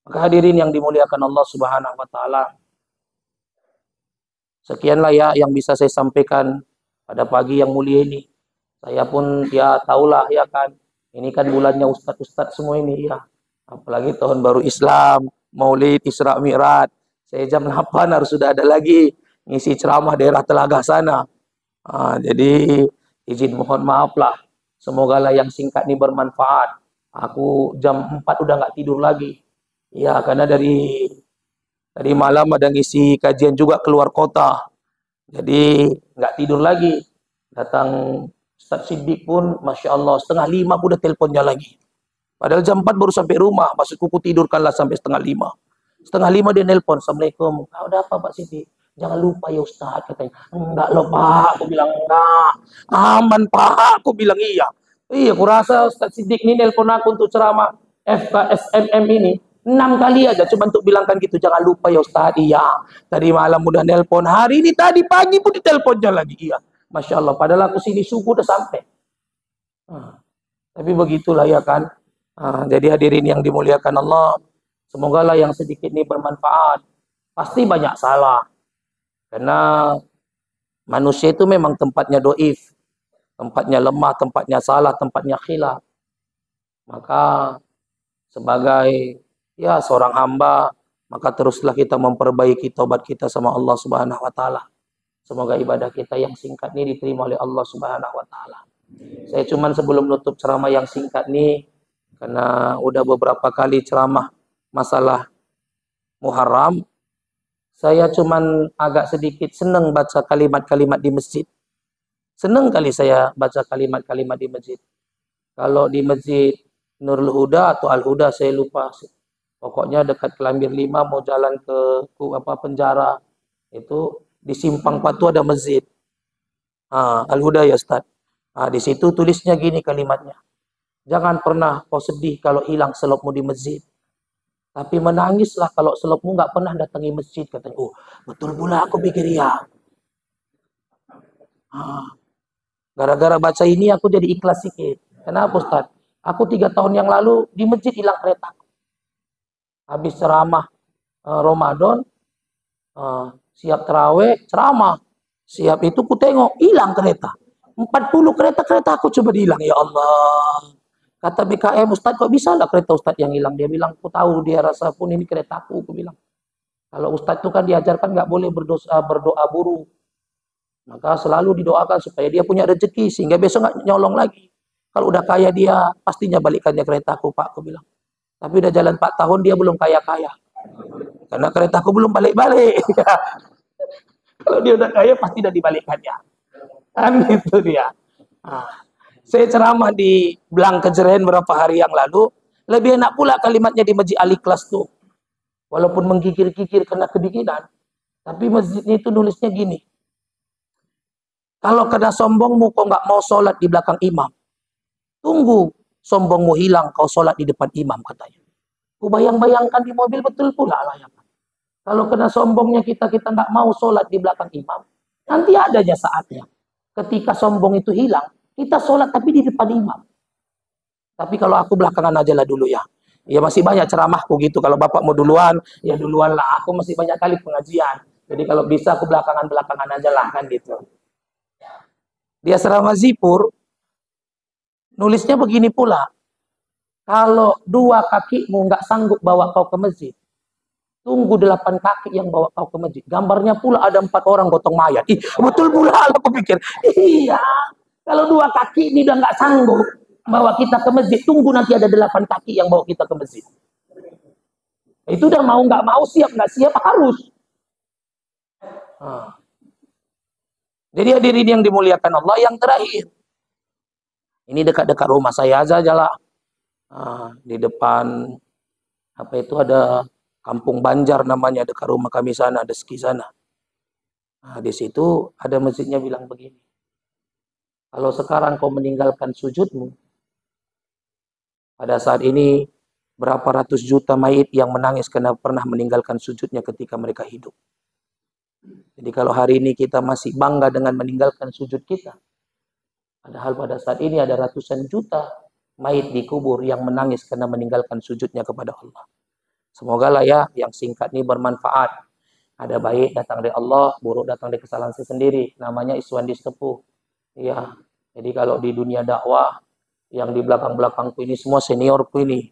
Maka hadirin yang dimuliakan Allah Subhanahu wa Ta'ala, sekianlah ya yang bisa saya sampaikan pada pagi yang mulia ini. Saya pun ya tahulah ya kan, ini kan bulannya ustadz-ustadz semua ini ya. Apalagi tahun baru Islam, Maulid, Isra Mi'raj. Saya jam 8 harus sudah ada lagi ngisi ceramah daerah Telaga sana. Jadi izin mohon maaf lah. Semoga lah yang singkat ini bermanfaat. Aku jam 4 udah nggak tidur lagi. Ya, karena dari malam ada ngisi kajian juga keluar kota. Jadi nggak tidur lagi. Datang Ustadz Siddiq pun, Masya Allah, 4:30 aku udah teleponnya lagi. Padahal jam 4 baru sampai rumah. Maksudku tidurkanlah sampai 4:30. 4:30 dia nelpon, Assalamualaikum. Udah apa Pak Siddiq? Jangan lupa ya Ustadz, katanya. Enggak loh Pak, aku bilang enggak. Aman Pak, aku bilang iya. Iya, aku rasa Ustadz Siddiq ini nelpon aku untuk ceramah FKSMM ini 6 kali aja, cuma untuk bilangkan gitu, jangan lupa ya Ustadz. Iya, tadi malam udah nelpon, hari ini tadi pagi pun diteleponnya lagi. Iya, Masya Allah, padahal aku sini subuh udah sampai. Tapi begitulah ya kan. Jadi hadirin yang dimuliakan Allah, semoga lah yang sedikit ini bermanfaat. Pasti banyak salah. Karena manusia itu memang tempatnya doif, tempatnya lemah, tempatnya salah, tempatnya khilaf. Maka sebagai ya seorang hamba Maka teruslah kita memperbaiki taubat kita sama Allah Subhanahu wa taala. Semoga ibadah kita yang singkat ini diterima oleh Allah Subhanahu wa taala. Saya cuman sebelum nutup ceramah yang singkat nih, karena udah beberapa kali ceramah masalah Muharram, saya cuman agak sedikit senang baca kalimat-kalimat di masjid. Senang kali saya baca kalimat-kalimat di masjid. Kalau di masjid Nurul Huda atau Al Huda saya lupa. Pokoknya dekat Kelambir 5 mau jalan ke penjara. Itu di Simpang Patu ada masjid. Al Huda ya Ustaz. Di situ tulisnya gini kalimatnya. Jangan pernah kau sedih kalau hilang selopmu di masjid. Tapi menangislah kalau selopmu nggak pernah datangi masjid. Katanya, oh betul pula aku pikir ya. Gara-gara baca ini aku jadi ikhlas sedikit. Kenapa Ustaz? Aku 3 tahun yang lalu di masjid hilang kereta. Habis ceramah Ramadan, siap terawih, ceramah. Siap itu ku tengok, hilang kereta. 40 kereta aku coba hilang. Ya Allah. Kata BKM, Ustaz kok bisa lah kereta Ustaz yang hilang? Dia bilang, aku tahu dia rasa pun ini keretaku. Aku bilang. Kalau Ustaz itu kan diajarkan nggak boleh berdoa buruk. Maka selalu didoakan supaya dia punya rezeki sehingga besok nggak nyolong lagi. Kalau udah kaya dia, pastinya balikannya keretaku Pak, aku bilang. Tapi udah jalan 4 tahun dia belum kaya-kaya. Karena keretaku belum balik-balik. Kalau dia udah kaya pasti udah dibalikannya. Kan itu dia. Saya ceramah di Blang Kejeren beberapa hari yang lalu. Lebih enak pula kalimatnya di Masjid Al-Ikhlas tuh. Walaupun menggigir-gigir kena kedinginan. Tapi masjidnya itu nulisnya gini. Kalau kena sombongmu kau nggak mau sholat di belakang imam. Tunggu sombongmu hilang kau sholat di depan imam katanya. Ku bayang-bayangkan di mobil betul pula lah ya. Kalau kena sombongnya kita nggak mau sholat di belakang imam. Nanti adanya saatnya. Ketika sombong itu hilang, kita sholat tapi di depan imam. Tapi kalau aku belakangan aja lah dulu ya. Ya masih banyak ceramahku gitu. Kalau Bapak mau duluan, ya duluan lah. Aku masih banyak kali pengajian. Jadi kalau bisa aku belakangan aja lah kan gitu. Di asrama Zipur, nulisnya begini pula. Kalau 2 kakimu nggak sanggup bawa kau ke masjid, tunggu 8 kaki yang bawa kau ke masjid. Gambarnya pula ada 4 orang gotong mayat. Betul pula aku pikir. Iya, kalau 2 kaki ini udah nggak sanggup bawa kita ke masjid, tunggu nanti ada 8 kaki yang bawa kita ke masjid. Itu udah mau nggak mau, siap nggak siap harus. Jadi hadirin yang dimuliakan Allah, yang terakhir. Ini dekat-dekat rumah saya aja lah. Di depan ada Kampung Banjar namanya, dekat rumah kami sana, ada ski sana. Di situ ada masjidnya bilang begini. Kalau sekarang kau meninggalkan sujudmu, pada saat ini berapa ratus juta mayit yang menangis karena pernah meninggalkan sujudnya ketika mereka hidup. Jadi kalau hari ini kita masih bangga dengan meninggalkan sujud kita, padahal pada saat ini ada ratusan juta mayit di kubur yang menangis karena meninggalkan sujudnya kepada Allah. Semoga lah ya yang singkat ini bermanfaat. Ada baik datang dari Allah, buruk datang dari kesalahan saya sendiri. Namanya Iswandi Sepuh. Ya, jadi kalau di dunia dakwah, yang di belakang-belakangku ini semua seniorku ini.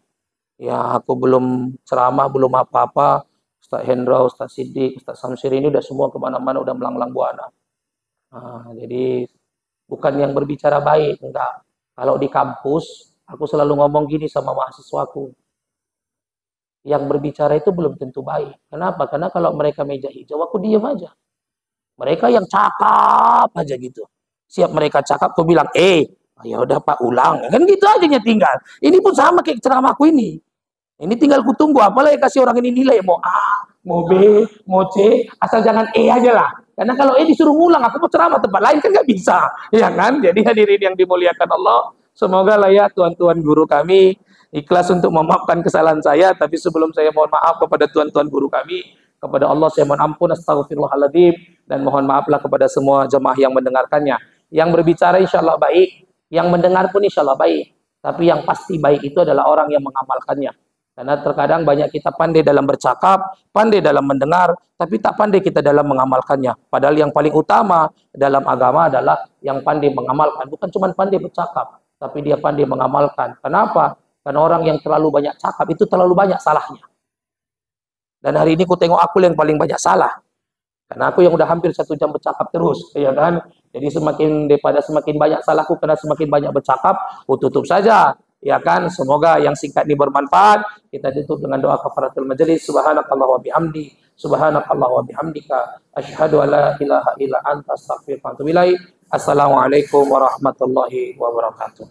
Ya, aku belum ceramah, belum apa-apa. Ustaz Hendra, Ustaz Siddiq, Ustaz Samsir ini udah semua kemana-mana, udah melanglang buana. Jadi bukan yang berbicara baik, enggak. Kalau di kampus, aku selalu ngomong gini sama mahasiswaku. Yang berbicara itu belum tentu baik. Kenapa? Karena kalau mereka meja hijau, aku diam aja. Mereka yang cakap aja gitu. Siap mereka cakap, aku bilang, ya udah Pak, ulang. Kan gitu aja tinggal. Ini pun sama kayak ceramahku ini. Ini tinggal ku tunggu, apalah yang kasih orang ini nilai. Mau A, mau B, mau C, asal jangan E aja lah. Karena kalau disuruh ngulang, aku mau ceramah tempat lain kan nggak bisa. Ya kan? Jadi hadirin yang dimuliakan Allah, semoga lah ya tuan-tuan guru kami ikhlas untuk memaafkan kesalahan saya. Tapi sebelum saya mohon maaf kepada tuan-tuan guru kami, kepada Allah saya mohon ampun, astagfirullahaladzim, dan mohon maaflah kepada semua jemaah yang mendengarkannya. Yang berbicara insya Allah baik, yang mendengar pun insya Allah baik. Tapi yang pasti baik itu adalah orang yang mengamalkannya. Karena terkadang banyak kita pandai dalam bercakap, pandai dalam mendengar, tapi tak pandai kita dalam mengamalkannya. Padahal yang paling utama dalam agama adalah yang pandai mengamalkan. Bukan cuma pandai bercakap, tapi dia pandai mengamalkan. Kenapa? Karena orang yang terlalu banyak cakap itu terlalu banyak salahnya. Dan hari ini ku tengok aku yang paling banyak salah. Karena aku yang udah hampir 1 jam bercakap terus, ya kan? Jadi daripada semakin banyak salahku karena semakin banyak bercakap, ku tutup saja, ya kan? Semoga yang singkat ini bermanfaat. Kita tutup dengan doa kafaratul majelis. Subhanakallah wa bihamdi, subhanakallah wa bihamdika, asyhadu an la ilaha illa anta, astaghfiruka wa atubu ilaik. Assalamualaikum warahmatullahi wabarakatuh.